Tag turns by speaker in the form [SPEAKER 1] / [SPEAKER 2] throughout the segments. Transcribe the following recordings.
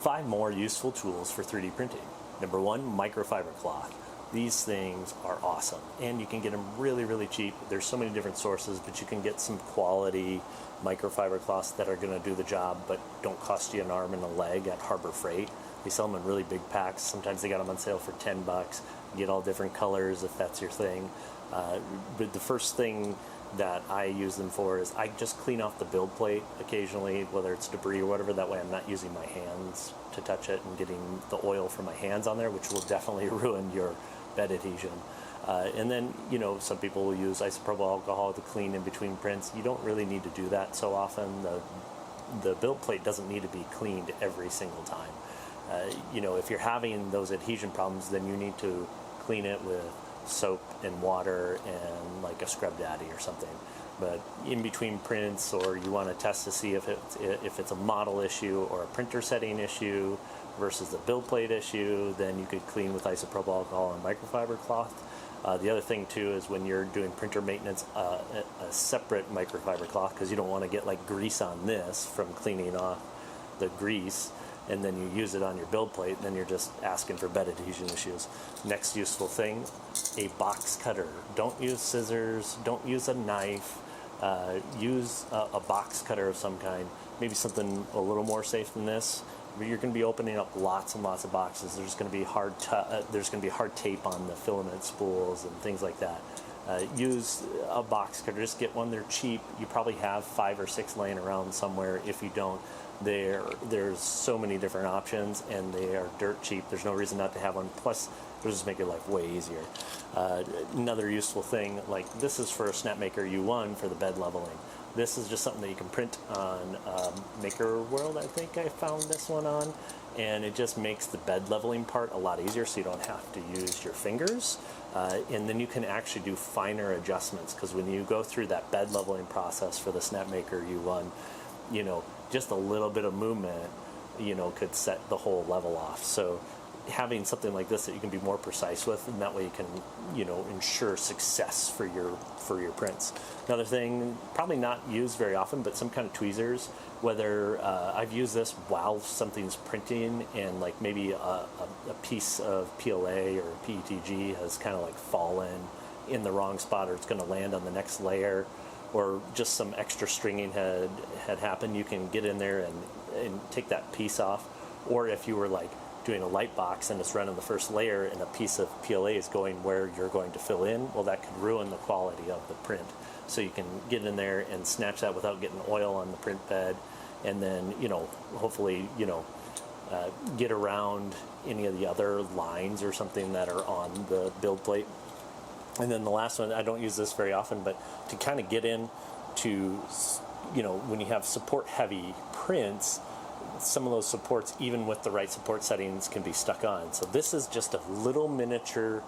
[SPEAKER 1] 5 more useful tools for 3D printing. Number 1, microfiber cloth. These things are awesome, and you can get them really, really cheap. There's so many different sources, but you can get some quality microfiber cloths that are going to do the job, but don't cost you an arm and a leg at Harbor Freight. They sell them in really big packs. Sometimes they got them on sale for 10 bucks. You get all different colors if that's your thing. But the first thing that I use them for is I just clean off the build plate occasionally, whether it's debris or whatever. That way I'm not using my hands to touch it and getting the oil from my hands on there, which will definitely ruin your bed adhesion. And then, you know, some people will use isopropyl alcohol to clean in between prints. You don't really need to do that so often. The build plate doesn't need to be cleaned every single time. You know, if you're having those adhesion problems, then you need to clean it with soap and water and like a scrub daddy or something. But in between prints, or you want to test to see if it's a model issue or a printer setting issue versus a build plate issue, then you could clean with isopropyl alcohol and microfiber cloth. The other thing too is when you're doing printer maintenance, a separate microfiber cloth, because you don't want to get like grease on this from cleaning off the grease, and then you use it on your build plate, and then you're just asking for bed adhesion issues. Next useful thing, a box cutter. Don't use scissors, don't use a knife, use a box cutter of some kind, maybe something a little more safe than this. You're going to be opening up lots and lots of boxes. There's going to be hard tape on the filament spools and things like that. Use a box cutter. Just get one. They're cheap. You probably have 5 or 6 laying around somewhere. If you don't, there's so many different options, and they are dirt cheap. There's no reason not to have one. Plus, it'll just make your life way easier. Another useful thing, like this is for Snapmaker U1 for the bed leveling. This is just something that you can print on Maker World, I think I found this one on, and it just makes the bed leveling part a lot easier, so you don't have to use your fingers. And then you can actually do finer adjustments, because when you go through that bed leveling process for the Snapmaker U1, you know, just a little bit of movement, you know, could set the whole level off. So having something like this that you can be more precise with, and that way you can, you know, ensure success for your prints. Another thing, probably not used very often, but some kind of tweezers. Whether I've used this while something's printing, and like maybe a piece of PLA or PETG has kind of like fallen in the wrong spot, or it's going to land on the next layer, or just some extra stringing had happened. You can get in there and take that piece off. Or if you were like doing a light box and it's running the first layer and a piece of PLA is going where you're going to fill in, well, that could ruin the quality of the print. So you can get in there and snatch that without getting oil on the print bed, and then, you know, hopefully, you know, get around any of the other lines or something that are on the build plate. And then the last one, I don't use this very often, but to kind of get in to, you know, when you have support heavy prints, some of those supports, even with the right support settings, can be stuck on. So this is just a little miniature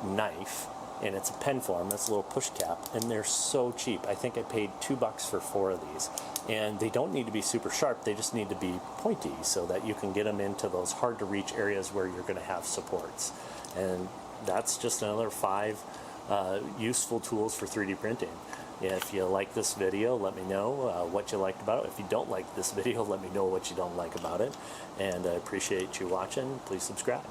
[SPEAKER 1] knife, and it's a pen form. It's a little push cap, and they're so cheap. I think I paid $2 for 4 of these, and they don't need to be super sharp. They just need to be pointy so that you can get them into those hard to reach areas where you're going to have supports. And that's just another 5 useful tools for 3D printing. If you like this video, let me know what you liked about it. If you don't like this video, let me know what you don't like about it. And I appreciate you watching. Please subscribe.